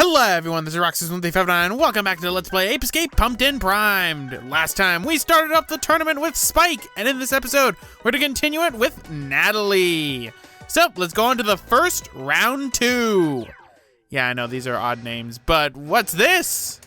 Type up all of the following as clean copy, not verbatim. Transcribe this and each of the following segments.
Hello everyone, this is Roxas1359 and welcome back to Let's Play Ape Escape Pumped and Primed. Last time we started up the tournament with Spike, and in this episode we're to continue it with Natalie. So let's go on to the first round 2. Yeah, I know these are odd names, but what's this?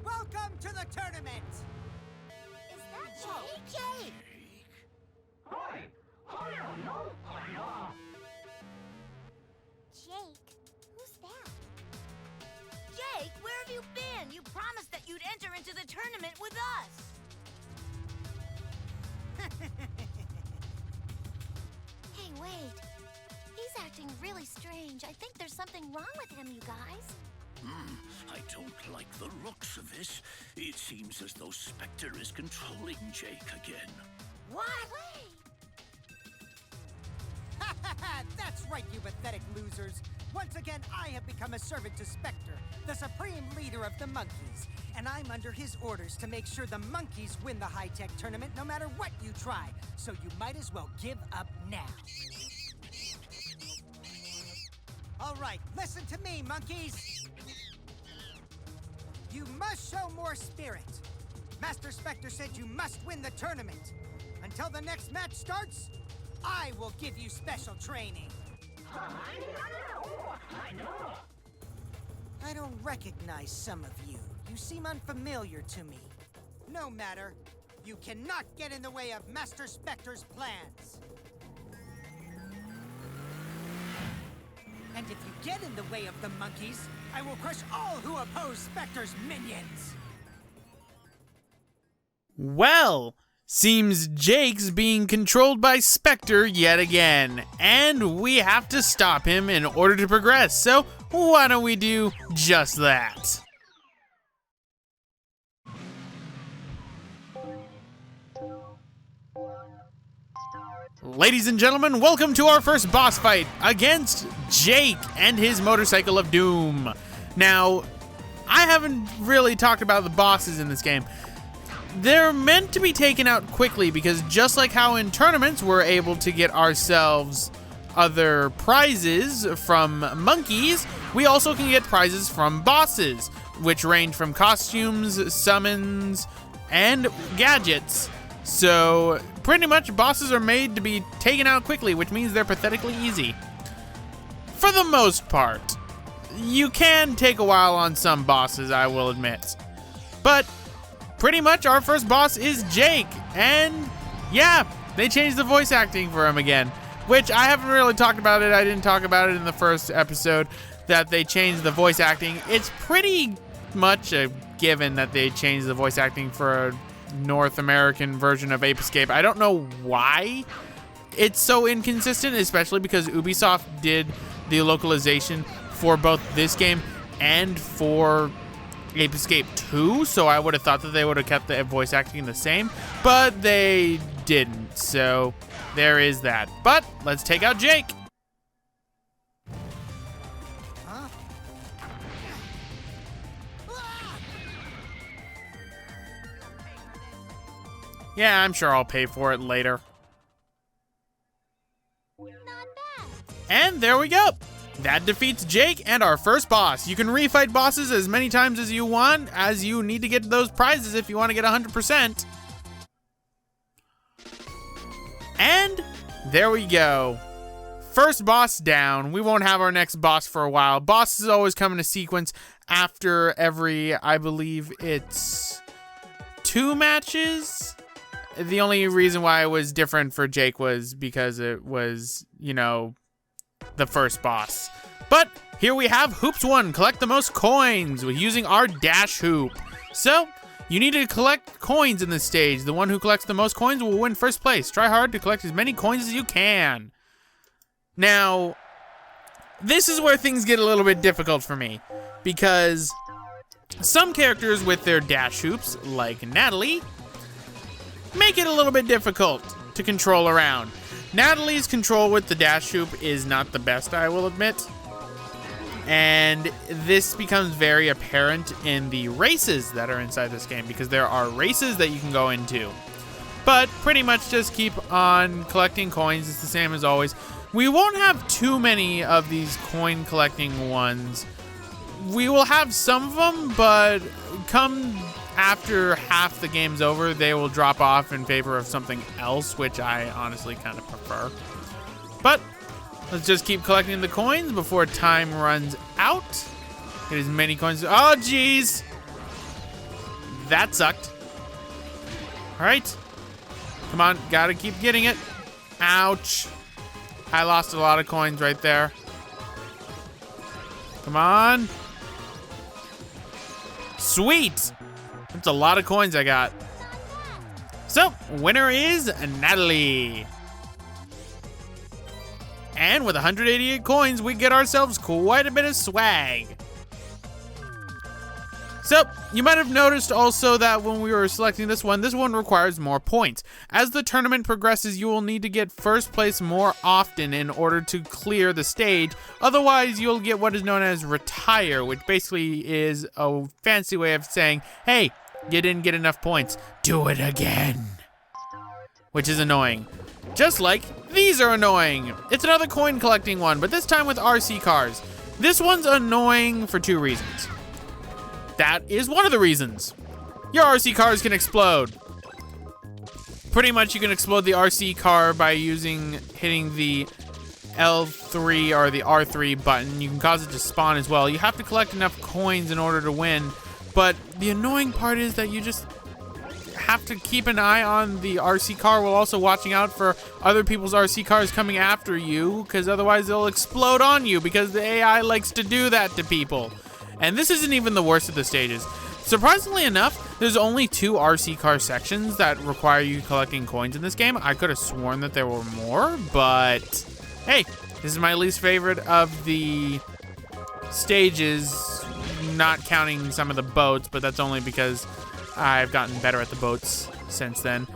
Welcome to the tournament! Is that Jake? Jake? Who's that? Jake, where have you been? You promised that you'd enter into the tournament with us. Hey, wait. He's acting really strange. I think there's something wrong with him, you guys. I don't like the looks of this. It seems as though Specter is controlling Jake again. What? That's right, you pathetic losers. Once again, I have become a servant to Specter, the supreme leader of the monkeys. And I'm under his orders to make sure the monkeys win the high-tech tournament no matter what you try. So you might as well give up now. All right, listen to me, monkeys. You must show more spirit. Master Specter said you must win the tournament. Until the next match starts, I will give you special training. I don't recognize some of you. You seem unfamiliar to me. No matter. You cannot get in the way of Master Specter's plans. And if you get in the way of the monkeys, I will crush all who oppose Specter's minions. Well, seems Jake's being controlled by Specter yet again, and we have to stop him in order to progress, so why don't we do just that? Ladies and gentlemen, welcome to our first boss fight against Jake and his Motorcycle of Doom. Now, I haven't really talked about the bosses in this game. They're meant to be taken out quickly because just like how in tournaments we're able to get ourselves other prizes from monkeys, we also can get prizes from bosses, which range from costumes, summons, and gadgets. So pretty much bosses are made to be taken out quickly, which means they're pathetically easy. For the most part. You can take a while on some bosses, I will admit. But pretty much our first boss is Jake, and yeah, they changed the voice acting for him again, which I haven't really talked about it. I didn't talk about it in the first episode that they changed the voice acting. It's pretty much a given that they changed the voice acting for a North American version of Ape Escape. I don't know why it's so inconsistent, especially because Ubisoft did the localization for both this game and for Ape Escape 2, so I would have thought that they would have kept the voice acting the same, but they didn't, so there is that. But let's take out Jake. Huh? Yeah, I'm sure I'll pay for it later. Not bad. And there we go. That defeats Jake and our first boss. You can refight bosses as many times as you want, as you need to get those prizes if you want to get 100%. And there we go. First boss down. We won't have our next boss for a while. Bosses always come in a sequence after every, I believe it's 2 matches. The only reason why it was different for Jake was because it was, you know, the first boss. But here we have Hoops 1, collect the most coins with using our dash hoop. So you need to collect coins in this stage. The one who collects the most coins will win first place. Try hard to collect as many coins as you can. Now, this is where things get a little bit difficult for me, because some characters with their dash hoops, like Natalie, make it a little bit difficult to control around. Natalie's control with the dash hoop is not the best, I will admit. And this becomes very apparent in the races that are inside this game, because there are races that you can go into. But pretty much just keep on collecting coins. It's the same as always. We won't have too many of these coin collecting ones. We will have some of them, but come after half the game's over, they will drop off in favor of something else, which I honestly kind of prefer. But let's just keep collecting the coins before time runs out. Get as many coins. Oh, jeez. That sucked. All right. Come on. Gotta keep getting it. Ouch. I lost a lot of coins right there. Come on. Sweet. That's a lot of coins I got. So, winner is Natalie. And with 188 coins, we get ourselves quite a bit of swag. So, you might have noticed also that when we were selecting this one requires more points. As the tournament progresses, you will need to get first place more often in order to clear the stage. Otherwise, you'll get what is known as retire, which basically is a fancy way of saying, hey, you didn't get enough points. Do it again. Which is annoying. Just like these are annoying. It's another coin collecting one, but this time with RC cars. This one's annoying for two reasons. That is one of the reasons. Your RC cars can explode. Pretty much you can explode the RC car by hitting the L3 or the R3 button. You can cause it to spawn as well. You have to collect enough coins in order to win. But the annoying part is that you just have to keep an eye on the RC car while also watching out for other people's RC cars coming after you, because otherwise they'll explode on you, because the AI likes to do that to people. And this isn't even the worst of the stages. Surprisingly enough, there's only 2 RC car sections that require you collecting coins in this game. I could have sworn that there were more, but hey, this is my least favorite of the stages, not counting some of the boats, but that's only because I've gotten better at the boats since then.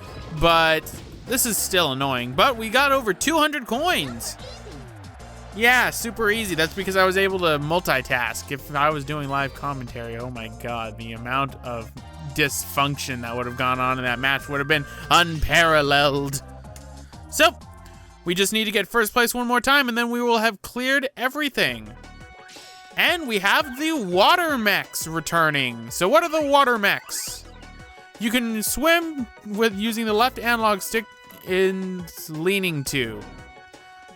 But this is still annoying. But we got over 200 coins. Yeah, super easy. That's because I was able to multitask. If I was doing live commentary, oh my god, the amount of dysfunction that would have gone on in that match would have been unparalleled. So, we just need to get first place one more time, and then we will have cleared everything. And we have the water mechs returning. So what are the water mechs? You can swim with using the left analog stick in leaning to.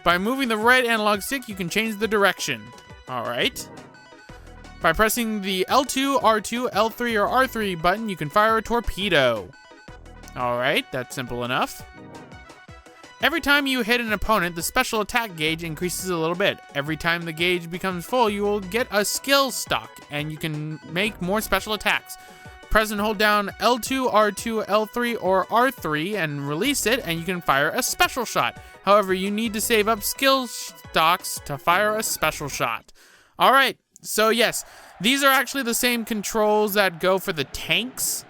By moving the right analog stick, you can change the direction. All right. By pressing the L2, R2, L3, or R3 button, you can fire a torpedo. All right, that's simple enough. Every time you hit an opponent, the special attack gauge increases a little bit. Every time the gauge becomes full, you will get a skill stock, and you can make more special attacks. Press and hold down L2, R2, L3, or R3 and release it, and you can fire a special shot. However, you need to save up skill stocks to fire a special shot. All right, so yes, these are actually the same controls that go for the tanks.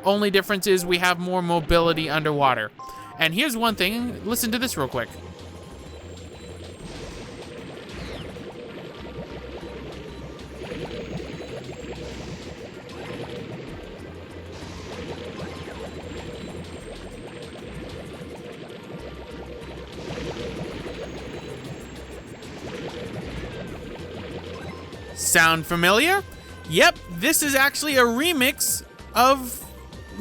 Only difference is we have more mobility underwater. And here's one thing, listen to this real quick. Sound familiar? Yep, this is actually a remix of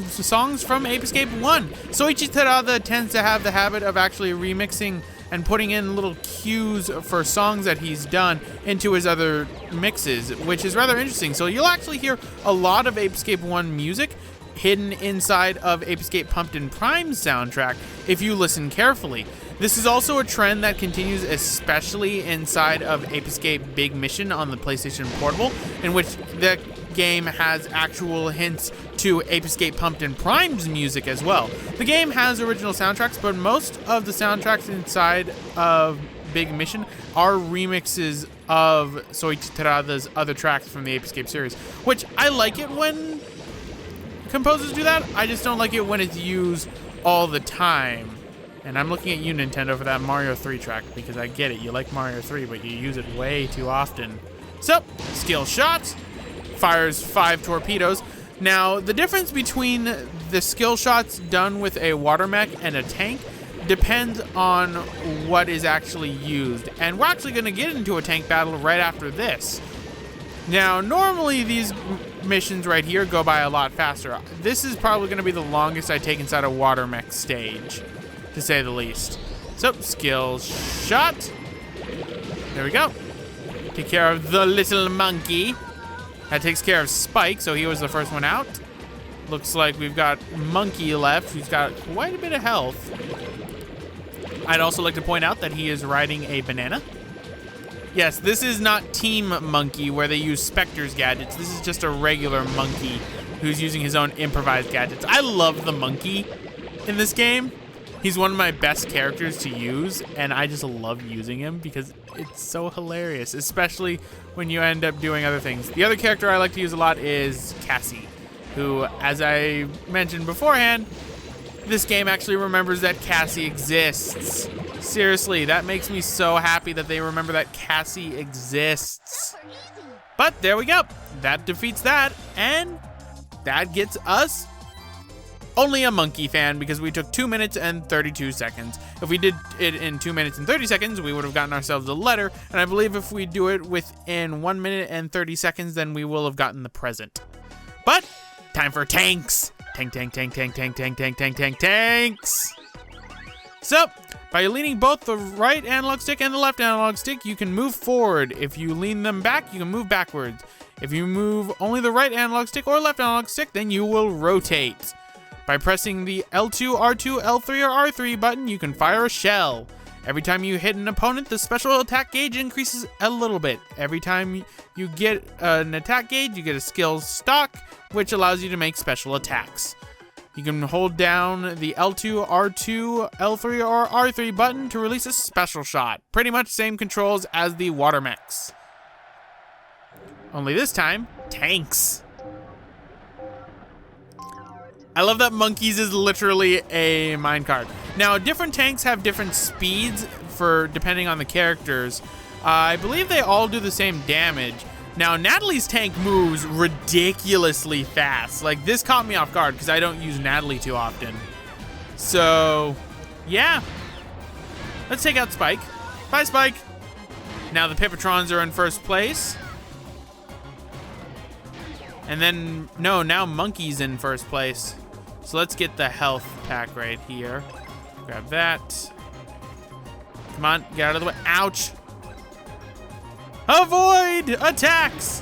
songs from Ape Escape 1. Soichi Terada tends to have the habit of actually remixing and putting in little cues for songs that he's done into his other mixes, which is rather interesting. So you'll actually hear a lot of Ape Escape 1 music hidden inside of Ape Escape Pumpkin Prime's soundtrack if you listen carefully. This is also a trend that continues especially inside of Ape Escape Big Mission on the PlayStation Portable, in which the game has actual hints to Ape Escape Pumpkin Prime's music as well. The game has original soundtracks, but most of the soundtracks inside of big mission are remixes of Soichi Terada's other tracks from the Ape Escape series, which I like it when composers do that. I just don't like it when it's used all the time. And I'm looking at you, Nintendo, for that Mario 3 track, because I get it. You like Mario 3, but you use it way too often. So, skill shots. Fires 5 torpedoes. Now, the difference between the skill shots done with a water mech and a tank depends on what is actually used. And we're actually going to get into a tank battle right after this. Now, normally these missions right here go by a lot faster. This is probably going to be the longest I take inside a water mech stage, to say the least. So, skill shot. There we go. Take care of the little monkey. That takes care of Spike, so he was the first one out. Looks like we've got Monkey left, who's got quite a bit of health. I'd also like to point out that he is riding a banana. Yes, this is not Team Monkey, where they use Specter's gadgets. This is just a regular monkey who's using his own improvised gadgets. I love the monkey in this game. He's one of my best characters to use, and I just love using him because it's so hilarious, especially when you end up doing other things. The other character I like to use a lot is Cassie, who, as I mentioned beforehand, this game actually remembers that Cassie exists. Seriously, that makes me so happy that they remember that Cassie exists. But there we go. That defeats that, and that gets us only a monkey fan, because we took 2 minutes and 32 seconds. If we did it in 2 minutes and 30 seconds, we would have gotten ourselves a letter. And I believe if we do it within 1 minute and 30 seconds, then we will have gotten the present. But time for tanks. Tanks. So, by leaning both the right analog stick and the left analog stick, you can move forward. If you lean them back, you can move backwards. If you move only the right analog stick or left analog stick, then you will rotate. By pressing the L2, R2, L3, or R3 button, you can fire a shell. Every time you hit an opponent, the special attack gauge increases a little bit. Every time you get an attack gauge, you get a skill stock, which allows you to make special attacks. You can hold down the L2, R2, L3, or R3 button to release a special shot. Pretty much same controls as the water mechs. Only this time, tanks. I love that monkeys is literally a minecart. Now, different tanks have different speeds for depending on the characters. I believe they all do the same damage. Now, Natalie's tank moves ridiculously fast. Like, this caught me off guard because I don't use Natalie too often. So, yeah. Let's take out Spike. Bye, Spike. Now the Pipitrons are in first place. And then, no, now Monkey's in first place. So let's get the health pack right here. Grab that. Come on, get out of the way. Ouch. Avoid attacks.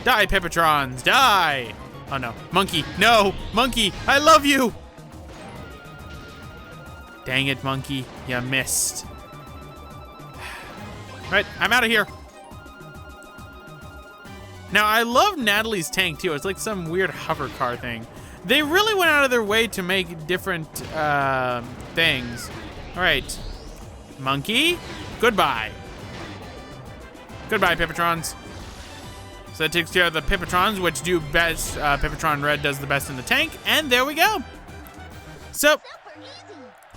Die, Pipitrons, die. Oh no, Monkey, no, Monkey, I love you. Dang it, Monkey, you missed. Right, I'm out of here. Now, I love Natalie's tank, too. It's like some weird hover car thing. They really went out of their way to make different things. All right. Monkey, goodbye. Goodbye, Pipitrons. So that takes care of the Pipitrons, which do best. Pipitron Red does the best in the tank. And there we go. So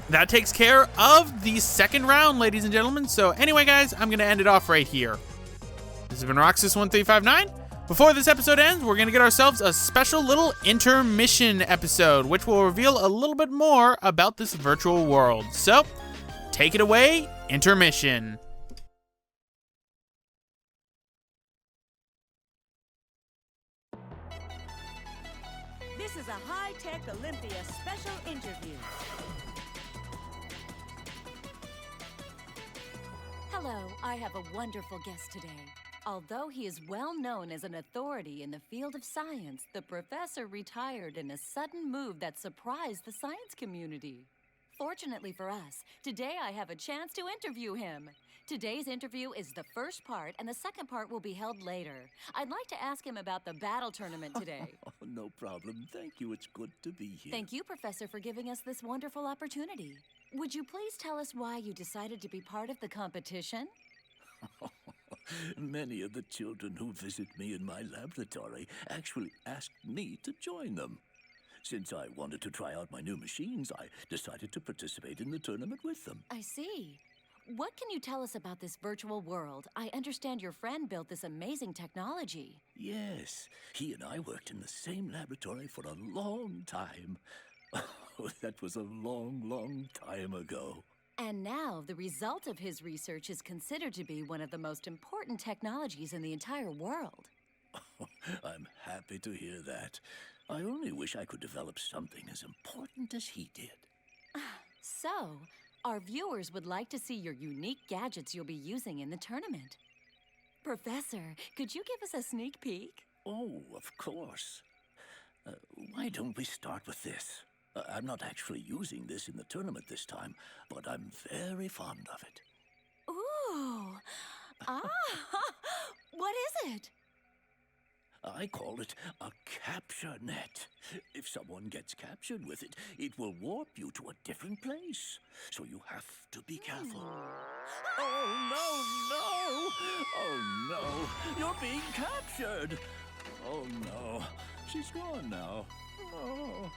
that takes care of the second round, ladies and gentlemen. So anyway, guys, I'm going to end it off right here. This has been Roxas1359. Before this episode ends, we're going to get ourselves a special little intermission episode, which will reveal a little bit more about this virtual world. So, take it away, intermission. This is a high-tech Olympia special interview. Hello, I have a wonderful guest today. Although he is well known as an authority in the field of science, the professor retired in a sudden move that surprised the science community. Fortunately for us, today I have a chance to interview him. Today's interview is the first part, and the second part will be held later. I'd like to ask him about the battle tournament today. Oh, no problem. Thank you. It's good to be here. Thank you, Professor, for giving us this wonderful opportunity. Would you please tell us why you decided to be part of the competition? Many of the children who visit me in my laboratory actually asked me to join them. Since I wanted to try out my new machines, I decided to participate in the tournament with them. I see. What can you tell us about this virtual world? I understand your friend built this amazing technology. Yes, he and I worked in the same laboratory for a long time. Oh, that was a long, long time ago. And now, the result of his research is considered to be one of the most important technologies in the entire world. I'm happy to hear that. I only wish I could develop something as important as he did. So, our viewers would like to see your unique gadgets you'll be using in the tournament. Professor, could you give us a sneak peek? Oh, of course. Why don't we start with this? I'm not actually using this in the tournament this time, but I'm very fond of it. Ooh! What is it? I call it a capture net. If someone gets captured with it, it will warp you to a different place. So you have to be careful. Oh, no, no! Oh, no! You're being captured! Oh, no. She's gone now. Oh.